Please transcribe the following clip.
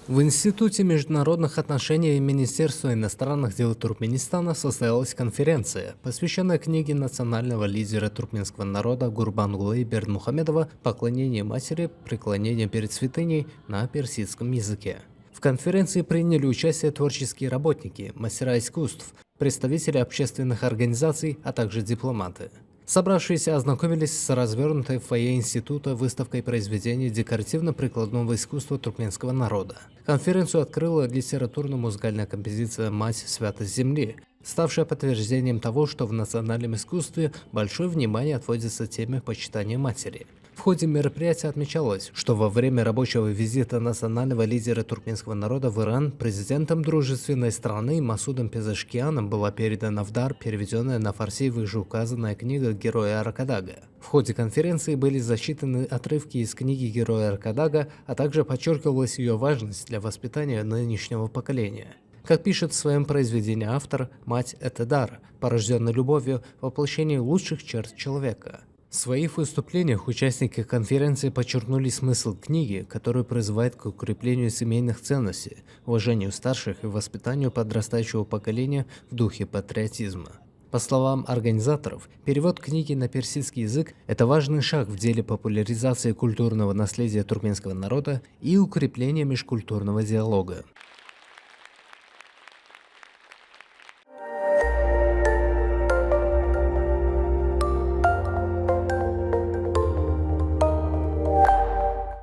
В Институте международных отношений Министерства иностранных дел Туркменистана состоялась конференция, посвященная книге национального лидера туркменского народа Гурбангулы Бердмухамедова «Поклонение матери, преклонение перед святыней» на персидском языке. В конференции приняли участие творческие работники, мастера искусств, представители общественных организаций, а также дипломаты. Собравшиеся ознакомились с развернутой в фойе института выставкой произведений декоративно-прикладного искусства туркменского народа. Конференцию открыла литературно-музыкальная композиция «Мать святость земли», ставшая подтверждением того, что в национальном искусстве большое внимание отводится теме почитания матери. В ходе мероприятия отмечалось, что во время рабочего визита национального лидера туркменского народа в Иран президентом дружественной страны Масудом Пезешкианом была передана в дар переведенная на фарси вышеуказанная книга «Героя Аркадага». В ходе конференции были зачитаны отрывки из книги «Героя Аркадага», а также подчеркивалась ее важность для воспитания нынешнего поколения. Как пишет в своем произведении автор, мать – это дар, порожденный любовью, воплощение лучших черт человека. В своих выступлениях участники конференции подчеркнули смысл книги, который призывает к укреплению семейных ценностей, уважению старших и воспитанию подрастающего поколения в духе патриотизма. По словам организаторов, перевод книги на персидский язык – это важный шаг в деле популяризации культурного наследия туркменского народа и укрепления межкультурного диалога.